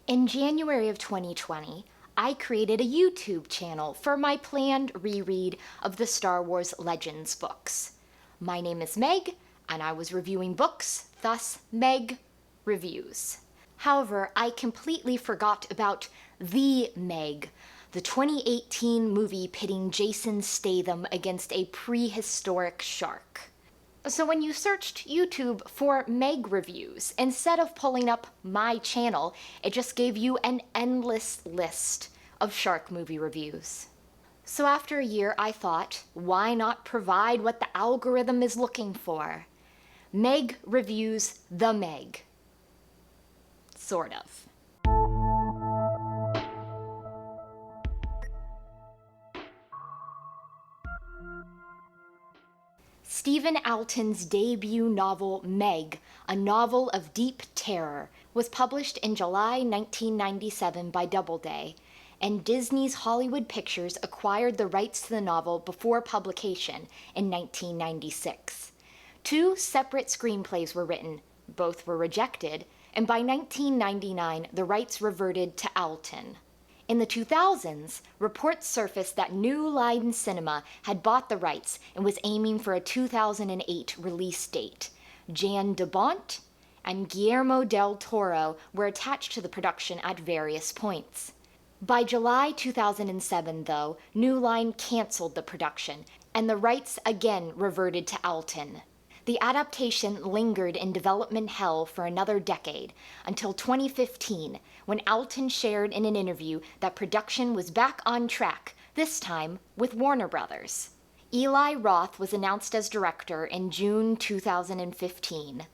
In January of 2020, I created a YouTube channel for my planned reread of the Star Wars Legends books. My name is Meg, and I was reviewing books, thus Meg Reviews. However, I completely forgot about The Meg, the 2018 movie pitting Jason Statham against a prehistoric shark. So when you searched YouTube for Meg Reviews, instead of pulling up my channel, it just gave you an endless list of shark movie reviews. So after a year, I thought, why not provide what the algorithm is looking for? Meg Reviews The Meg. Sort of. Stephen Alten's debut novel, Meg, a novel of deep terror, was published in July 1997 by Doubleday, and Disney's Hollywood Pictures acquired the rights to the novel before publication in 1996. Two separate screenplays were written, both were rejected, and by 1999 the rights reverted to Alten. In the 2000s, reports surfaced that New Line Cinema had bought the rights and was aiming for a 2008 release date. Jan de Bont and Guillermo del Toro were attached to the production at various points. By July 2007, though, New Line canceled the production, and the rights again reverted to Alten. The adaptation lingered in development hell for another decade, until 2015, when Alten shared in an interview that production was back on track, this time with Warner Brothers. Eli Roth was announced as director in June 2015,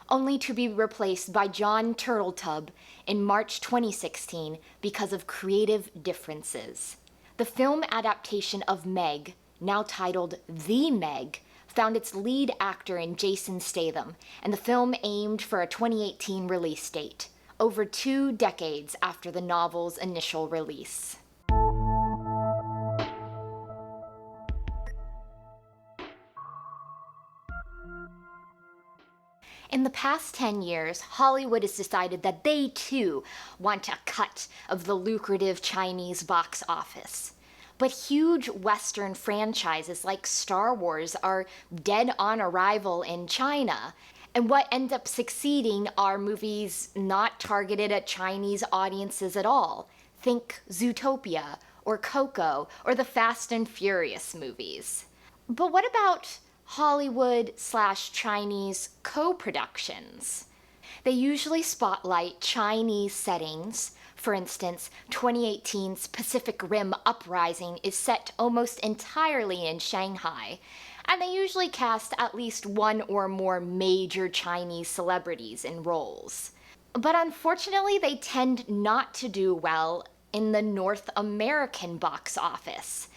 only to be replaced by John Turteltaub in March 2016 because of creative differences. The film adaptation of Meg, now titled The Meg, found its lead actor in Jason Statham, and the film aimed for a 2018 release date, over 2 decades after the novel's initial release. In the past 10 years, Hollywood has decided that they too want a cut of the lucrative Chinese box office. But huge Western franchises like Star Wars are dead on arrival in China. And what ends up succeeding are movies not targeted at Chinese audiences at all. Think Zootopia, or Coco, or the Fast and Furious movies. But what about Hollywood/Chinese co-productions? They usually spotlight Chinese settings. For instance, 2018's Pacific Rim Uprising is set almost entirely in Shanghai, and they usually cast at least one or more major Chinese celebrities in roles. But unfortunately, they tend not to do well in the North American box office.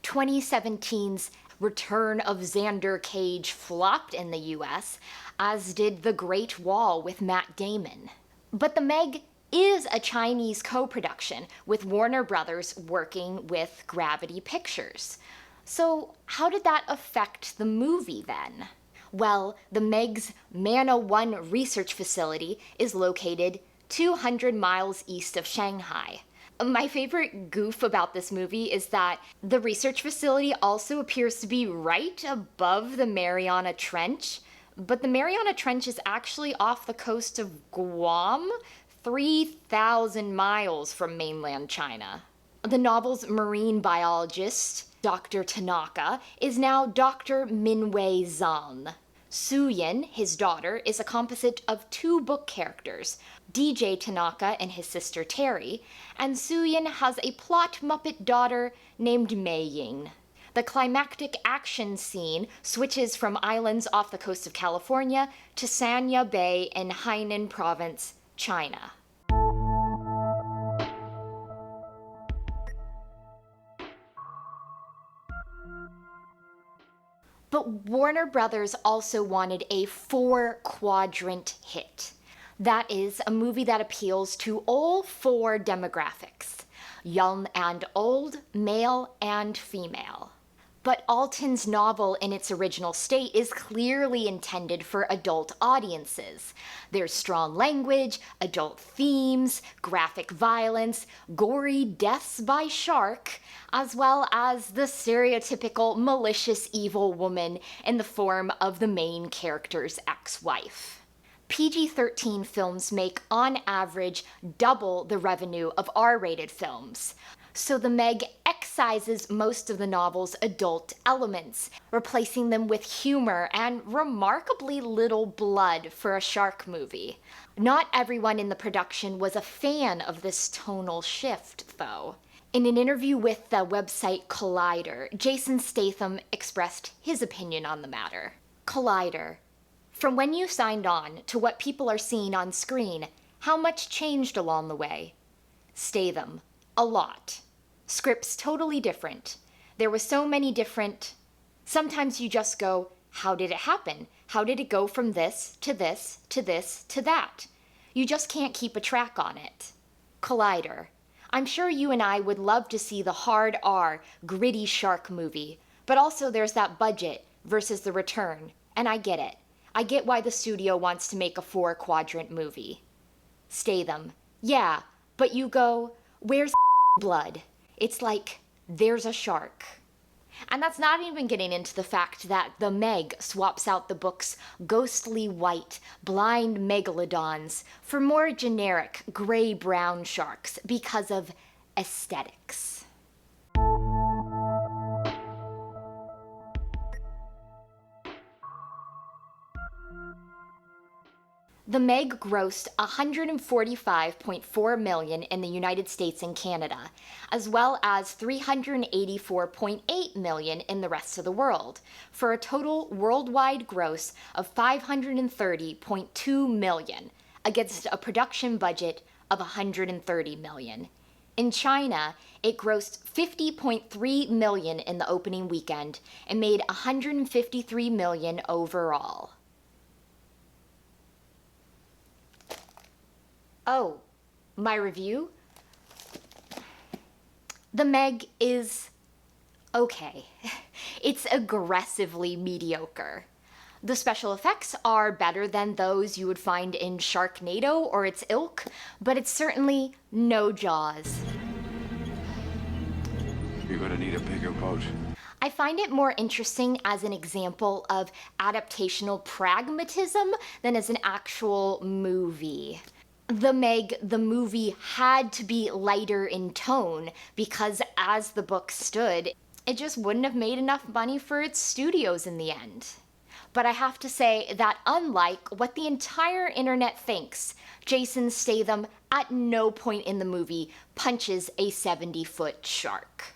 2017's Return of Xander Cage flopped in the US, as did The Great Wall with Matt Damon. But The Meg is a Chinese co-production, with Warner Brothers working with Gravity Pictures. So how did that affect the movie then? Well, the Meg's Mana One research facility is located 200 miles east of Shanghai. My favorite goof about this movie is that the research facility also appears to be right above the Mariana Trench, but the Mariana Trench is actually off the coast of Guam, 3,000 miles from mainland China. The novel's marine biologist, Dr. Tanaka, is now Dr. Minwei Zhang. Suyin, his daughter, is a composite of 2 book characters, DJ Tanaka and his sister Terry, and Suyin has a plot Muppet daughter named Mei Ying. The climactic action scene switches from islands off the coast of California to Sanya Bay in Hainan Province, China. But Warner Brothers also wanted a 4-quadrant hit. That is, a movie that appeals to all 4 demographics: young and old, male and female. But Alton's novel in its original state is clearly intended for adult audiences. There's strong language, adult themes, graphic violence, gory deaths by shark, as well as the stereotypical malicious evil woman in the form of the main character's ex-wife. PG-13 films make, on average, double the revenue of R-rated films. So The Meg excises most of the novel's adult elements, replacing them with humor and remarkably little blood for a shark movie. Not everyone in the production was a fan of this tonal shift, though. In an interview with the website Collider, Jason Statham expressed his opinion on the matter. Collider. From when you signed on to what people are seeing on screen, how much changed along the way? Statham. A lot. Scripts totally different. There were so many different... Sometimes you just go, how did it happen? How did it go from this, to this, to this, to that? You just can't keep a track on it. Collider. I'm sure you and I would love to see the hard R, gritty shark movie, but also there's that budget versus the return, and I get it. I get why the studio wants to make a 4-quadrant movie. Statham. Yeah, but you go, where's blood? It's like, there's a shark. And that's not even getting into the fact that The Meg swaps out the book's ghostly white, blind megalodons for more generic gray-brown sharks because of aesthetics. The Meg grossed $145.4 million in the United States and Canada, as well as $384.8 million in the rest of the world, for a total worldwide gross of $530.2 million, against a production budget of $130 million. In China, it grossed $50.3 million in the opening weekend and made $153 million overall. Oh, my review? The Meg is okay. It's aggressively mediocre. The special effects are better than those you would find in Sharknado or its ilk, but it's certainly no Jaws. You're gonna need a bigger boat. I find it more interesting as an example of adaptational pragmatism than as an actual movie. The Meg, the movie, had to be lighter in tone because as the book stood, it just wouldn't have made enough money for its studios in the end. But I have to say that unlike what the entire internet thinks, Jason Statham at no point in the movie punches a 70-foot shark.